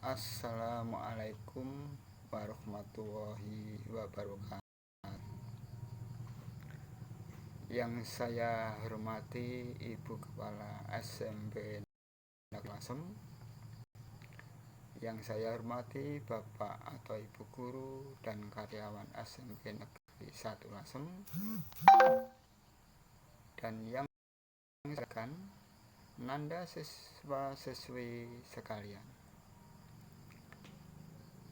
Assalamualaikum warahmatullahi wabarakatuh. Yang saya hormati Ibu Kepala SMP Negeri Lasem, yang saya hormati Bapak atau Ibu Guru dan karyawan SMP Negeri 1 Lasem, dan yang saya akan Nanda siswa-siswi sekalian.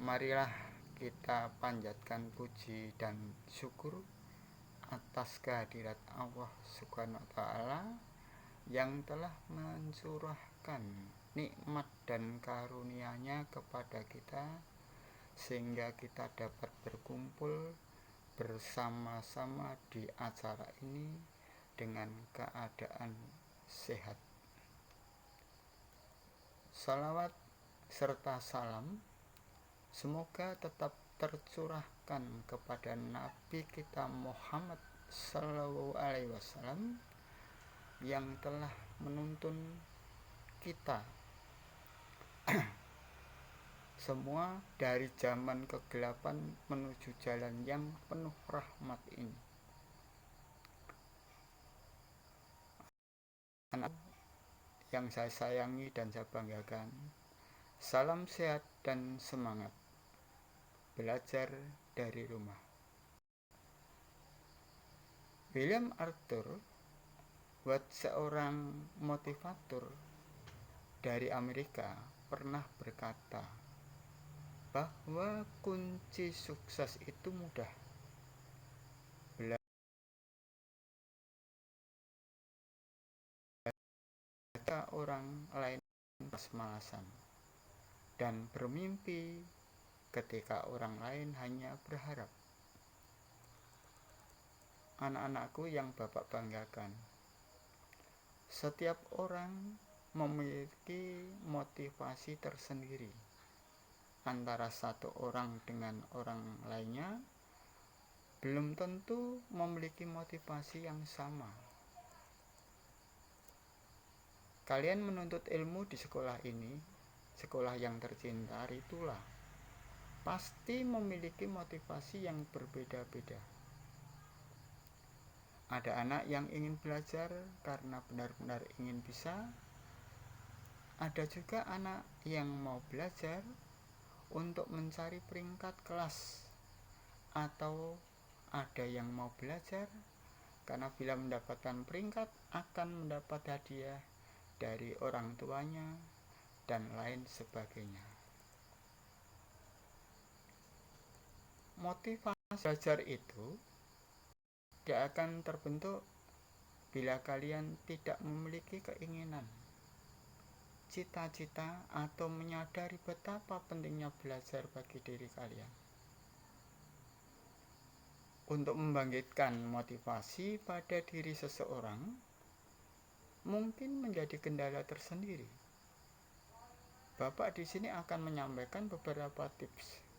Marilah kita panjatkan puji dan syukur atas kehadirat Allah Subhanahu wa taala yang telah mencurahkan nikmat dan karunia-Nya kepada kita sehingga kita dapat berkumpul bersama-sama di acara ini dengan keadaan sehat. Salawat serta salam semoga tetap tercurahkan kepada Nabi kita Muhammad Sallallahu Alaihi Wasallam yang telah menuntun kita semua dari zaman kegelapan menuju jalan yang penuh rahmat ini. Anak yang saya sayangi dan saya banggakan, salam sehat dan semangat belajar dari rumah. William Arthur Watt, seorang motivator dari Amerika, pernah berkata bahwa kunci sukses itu mudah. Belajar orang lain bermalasan dan bermimpi ketika orang lain hanya berharap. Anak-anakku yang Bapak banggakan, setiap orang memiliki motivasi tersendiri. Antara satu orang dengan orang lainnya belum tentu memiliki motivasi yang sama. Kalian menuntut ilmu di sekolah ini, sekolah yang tercinta itulah, pasti memiliki motivasi yang berbeda-beda. Ada anak yang ingin belajar karena benar-benar ingin bisa. Ada juga anak yang mau belajar untuk mencari peringkat kelas. Atau ada yang mau belajar karena bila mendapatkan peringkat akan mendapat hadiah dari orang tuanya dan lain sebagainya. Motivasi belajar itu tidak akan terbentuk bila kalian tidak memiliki keinginan, cita-cita, atau menyadari betapa pentingnya belajar bagi diri kalian. Untuk membangkitkan motivasi pada diri seseorang mungkin menjadi kendala tersendiri. Bapak di sini akan menyampaikan beberapa tips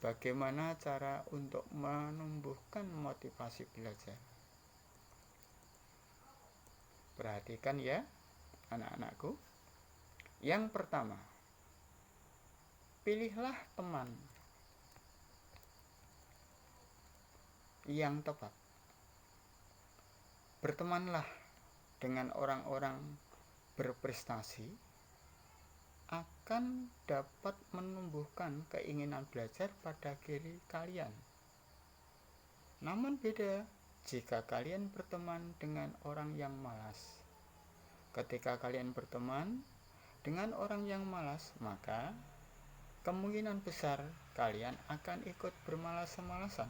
bagaimana cara untuk menumbuhkan motivasi belajar. Perhatikan ya, anak-anakku. Yang pertama, pilihlah teman yang tepat. Bertemanlah dengan orang-orang berprestasi akan dapat menumbuhkan keinginan belajar pada diri kalian. Namun beda jika kalian berteman dengan orang yang malas. Ketika kalian berteman dengan orang yang malas, maka kemungkinan besar kalian akan ikut bermalas-malasan.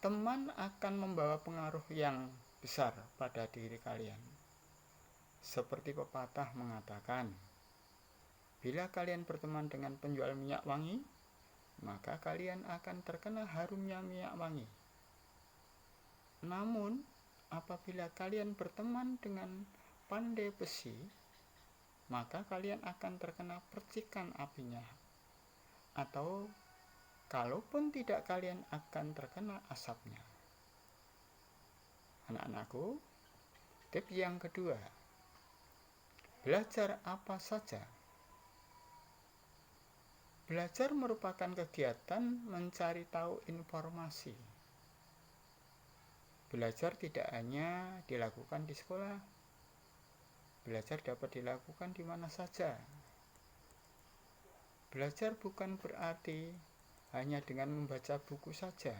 Teman akan membawa pengaruh yang besar pada diri kalian. Seperti pepatah mengatakan, bila kalian berteman dengan penjual minyak wangi, maka kalian akan terkena harumnya minyak wangi. Namun, apabila kalian berteman dengan pandai besi, maka kalian akan terkena percikan apinya. Atau kalaupun tidak, kalian akan terkena asapnya. Anak-anakku, Tips yang kedua, belajar apa saja. Belajar merupakan kegiatan mencari tahu informasi. Belajar tidak hanya dilakukan di sekolah. Belajar dapat dilakukan di mana saja. Belajar bukan berarti hanya dengan membaca buku saja.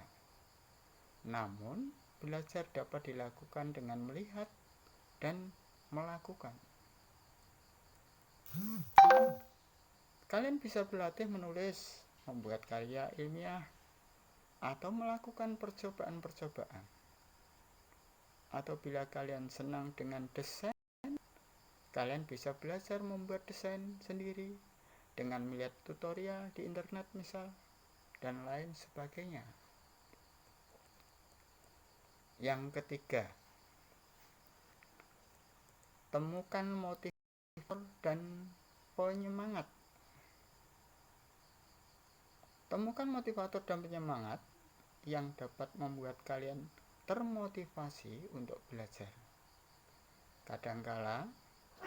Namun, belajar dapat dilakukan dengan melihat dan melakukan. Kalian bisa berlatih menulis, membuat karya ilmiah, atau melakukan percobaan-percobaan. Atau bila kalian senang dengan desain, kalian bisa belajar membuat desain sendiri dengan melihat tutorial di internet misal, dan lain sebagainya. Yang ketiga, temukan motivator dan penyemangat. Temukan motivator dan penyemangat yang dapat membuat kalian termotivasi untuk belajar. Kadangkala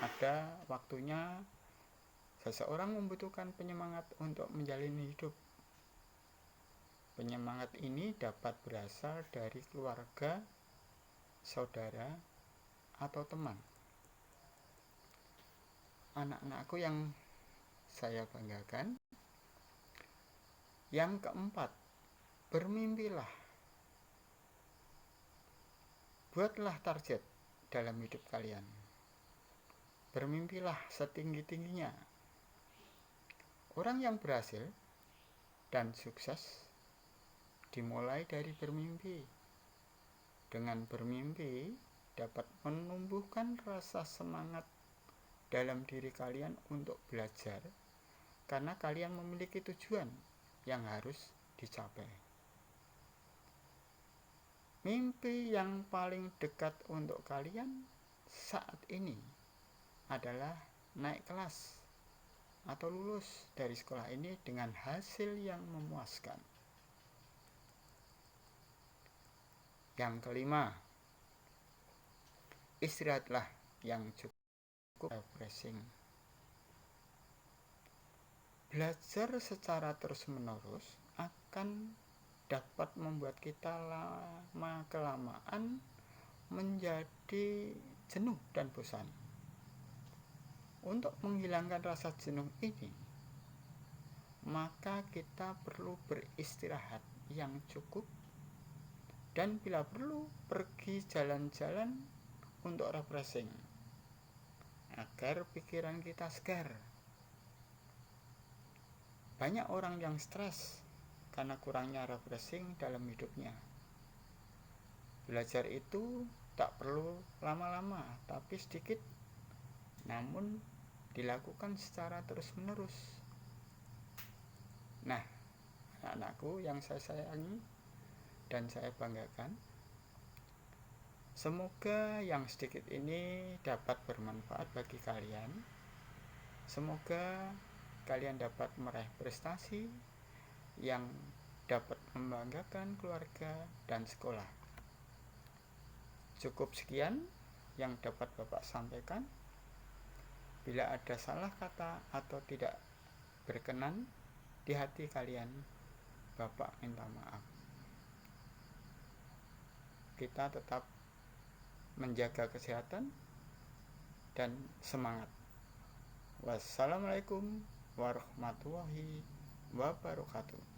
ada waktunya seseorang membutuhkan penyemangat untuk menjalani hidup. Penyemangat ini dapat berasal dari keluarga, saudara, atau teman. Anak-anakku yang saya banggakan. Yang keempat, bermimpilah. Buatlah target dalam hidup kalian. Bermimpilah setinggi-tingginya. Orang yang berhasil dan sukses dimulai dari bermimpi. Dengan bermimpi dapat menumbuhkan rasa semangat dalam diri kalian untuk belajar, karena kalian memiliki tujuan yang harus dicapai. Mimpi yang paling dekat untuk kalian saat ini adalah naik kelas atau lulus dari sekolah ini dengan hasil yang memuaskan. Yang kelima, istirahatlah yang cukup refreshing. Belajar secara terus-menerus akan dapat membuat kita lama-kelamaan menjadi jenuh dan bosan. Untuk menghilangkan rasa jenuh ini, maka kita perlu beristirahat yang cukup, dan bila perlu pergi jalan-jalan untuk refreshing agar pikiran kita segar. Banyak orang yang stres karena kurangnya refreshing dalam hidupnya. Belajar itu tak perlu lama-lama, tapi sedikit, namun dilakukan secara terus-menerus. Nah, anak-anakku yang saya sayangi dan saya banggakan, semoga yang sedikit ini dapat bermanfaat bagi kalian. Semoga kalian dapat meraih prestasi yang dapat membanggakan keluarga dan sekolah. Cukup sekian yang dapat Bapak sampaikan. Bila ada salah kata atau tidak berkenan di hati kalian, Bapak minta maaf. Kita tetap menjaga kesehatan dan semangat. Wassalamualaikum warahmatullahi wabarakatuh.